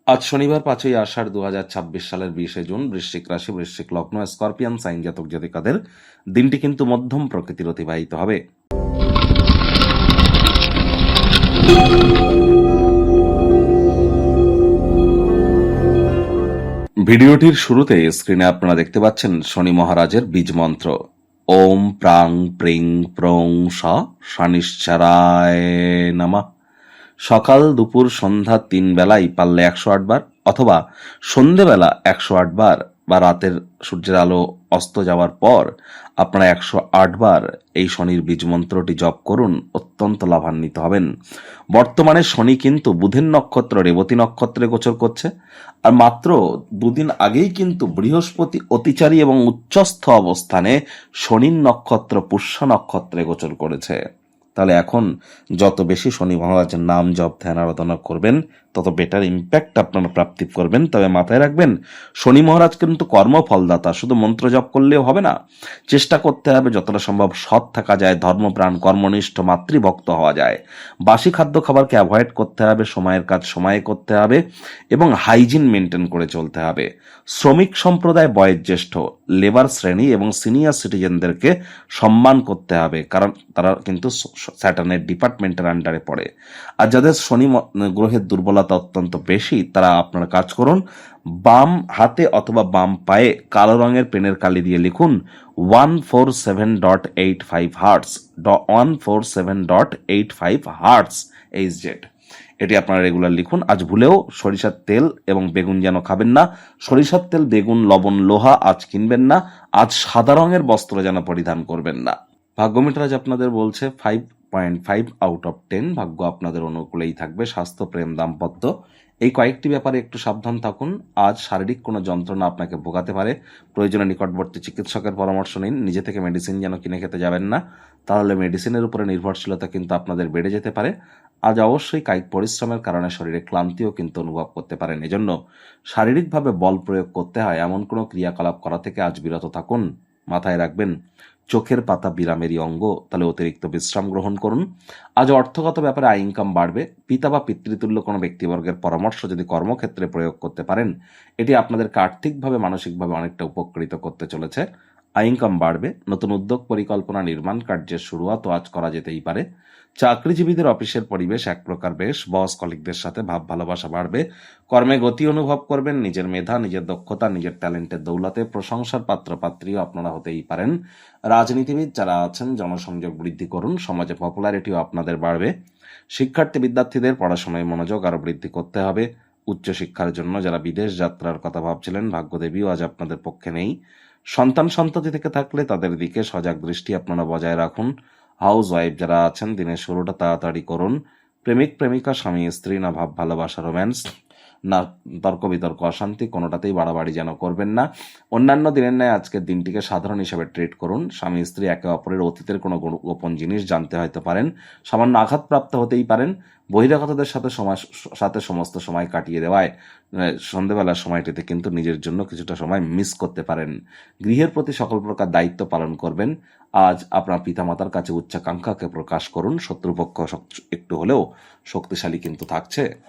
আজ শনিবার 5ই আষাঢ় 2026 সালের 20শে জুন। বৃশ্চিক রাশি, বৃশ্চিক লগ্ন, স্করপিয়ান সাইন জাতক জাতিকাদের দিনটি কিন্তু মধ্যম প্রকৃতির অতিবাহিত হবে। ভিডিওটির শুরুতে স্ক্রিনে আপনারা দেখতে পাচ্ছেন শনি মহারাজের বীজ মন্ত্র। ওম প্রাং প্রিং প্রং স শনিশ্চরায় নমঃ। সকাল, দুপুর, সন্ধ্যা 3 বেলায় পারলে 108 বার, অথবা সন্ধেবেলা 108 বার, বা রাতের সূর্যের আলো অস্ত যাওয়ার পর আপনারা 108 বার এই শনির বীজ মন্ত্রটি জপ করুন। অত্যন্ত লাভান্বিত হবেন। বর্তমানে শনি কিন্তু বুধের নক্ষত্র রেবতী নক্ষত্রে গোচর করছে, আর মাত্র দুদিন আগেই কিন্তু বৃহস্পতি অতিচারী এবং উচ্চস্থ অবস্থানে শনির নক্ষত্র পুষ্য নক্ষত্রে গোচর করেছে। তাহলে এখন যত বেশি শনি মহারাজের নাম জপ ধ্যান আরাধনা করবেন, তত বেটার ইম্প্যাক্ট আপনারা প্রাপ্তি করবেন। তবে মাথায় রাখবেন, শনি মহারাজ কিন্তু কর্মফলদাতা। শুধু মন্ত্র জপ করলেও হবে না, চেষ্টা করতে হবে যতটা সম্ভব সৎ থাকা যায়, ধর্মপ্রাণ, কর্মনিষ্ঠ, মাতৃভক্ত হওয়া যায়। বাসি খাদ্য খাবারকে অ্যাভয়েড করতে হবে, সময়ের কাজ সময়ে করতে হবে এবং হাইজিন মেনটেন করে চলতে হবে। শ্রমিক সম্প্রদায়, বয়োজ্যেষ্ঠ, লেবার শ্রেণী এবং সিনিয়র সিটিজেনদেরকে সম্মান করতে হবে, কারণ তারা কিন্তু স্যাটার্নের ডিপার্টমেন্টের আন্ডারে পড়ে। আর যাদের শনি গ্রহের দুর্বলতা অত্যন্ত বেশি, তারা আপনারা কাজ করুন, বাম হাতে অথবা বাম পায়ে কালো রঙের পেনের কালি দিয়ে লিখুন 147.85 হার্টস, 147.85 হার্টস এইচজেড। এটি আপনারা রেগুলার লিখুন। আজ ভুলেও সরিষার তেল এবং বেগুন যেন খাবেন না। সরিষার তেল, বেগুন, লবণ, লোহা আজ কিনবেন না। আজ সাদা রঙের বস্ত্র যেন পরিধান করবেন না। ভাগ্যমিটার আজ আপনাদের বলছে 5.5 আউট অফ 10। ভাগ্য আপনাদের অনুকূলেই থাকবে। স্বাস্থ্য, প্রেম, দাম্পত্য এই কয়েকটি ব্যাপারে একটু সাবধান থাকুন। আজ শারীরিক কোনো যন্ত্রণা আপনাকে ভোগাতে পারে। প্রয়োজনে নিকটবর্তী চিকিৎসকের পরামর্শ নিন। নিজে থেকে মেডিসিন যেন কিনে খেতে যাবেন না, তাহলে মেডিসিনের উপরে নির্ভরশীলতা কিন্তু আপনাদের বেড়ে যেতে পারে। আজ অবশ্যই কায়িক পরিশ্রমের কারণে শরীরে ক্লান্তিও কিন্তু অনুভব করতে পারেন। এজন্য শারীরিকভাবে বল প্রয়োগ করতে হয় এমন কোনো ক্রিয়াকলাপ করা থেকে আজ বিরত থাকুন। মাথায় রাখবেন, চোখের পাতা বিরামেরই অঙ্গ, তাহলে অতিরিক্ত বিশ্রাম গ্রহণ করুন। আজ অর্থগত ব্যাপারে আয় ইনকাম বাড়বে। পিতা বা পিতৃতুল্য কোনো ব্যক্তিবর্গের পরামর্শ যদি কর্মক্ষেত্রে প্রয়োগ করতে পারেন, এটি আপনাদেরকে আর্থিকভাবে, মানসিকভাবে অনেকটা উপকৃত করতে চলেছে। আয় ইনকাম বাড়বে। নতুন উদ্যোগ, পরিকল্পনা, নির্মাণ কার্যের শুরুয়াতও আজ করা যেতেই পারে। চাকরিজীবীদের অফিসের পরিবেশ এক প্রকার বেশ। বস কলিগদের সাথে ভাব ভালোবাসা বাড়বে। কর্মে গতি অনুভব করবেন। নিজের মেধা, নিজের দক্ষতা, নিজের ট্যালেন্টের দৌলতে প্রশংসার পাত্রপাত্রীও আপনারা হতেই পারেন। রাজনীতিবিদ যারা আছেন, জনসংযোগ বৃদ্ধি করুন। সমাজে পপুলারিটিও আপনাদের বাড়বে। শিক্ষার্থী বিদ্যার্থীদের পড়াশোনায় মনোযোগ আরও বৃদ্ধি করতে হবে। উচ্চশিক্ষার জন্য যারা বিদেশ যাত্রার কথা ভাবছিলেন, ভাগ্যদেবীও আজ আপনাদের পক্ষে নেই। সন্তান সন্ততি থেকে থাকলে তাদের দিকে সজাগ দৃষ্টি আপনারা বজায় রাখুন। হাউস ওয়াইফ যারা আছেন, দিনের শুরুটা তাড়াতাড়ি করুন। প্রেমিক প্রেমিকা, স্বামী স্ত্রী, না ভাব ভালোবাসা রোম্যান্স, না তর্ক বিতর্ক অশান্তি, কোনোটাতেই বাড়াবাড়ি যেন করবেন না। অন্যান্য দিনের ন্যায় আজকের দিনটিকে সাধারণ হিসেবে ট্রিট করুন। স্বামী স্ত্রী একে অপরের অতীতের কোনো গোপন জিনিস জানতে হয়তো পারেন। সামান্য আঘাতপ্রাপ্ত হতেই পারেন। বহিরাগতদের সাথে সমস্ত সময় কাটিয়ে দেওয়ায় সন্ধেবেলার সময়টিতে কিন্তু নিজের জন্য কিছুটা সময় মিস করতে পারেন। গৃহের প্রতি সকল প্রকার দায়িত্ব পালন করবেন। আজ আপনার পিতামাতার কাছে উচ্চাকাঙ্ক্ষাকে প্রকাশ করুন। শত্রুপক্ষ একটু হলেও শক্তিশালী কিন্তু থাকছে।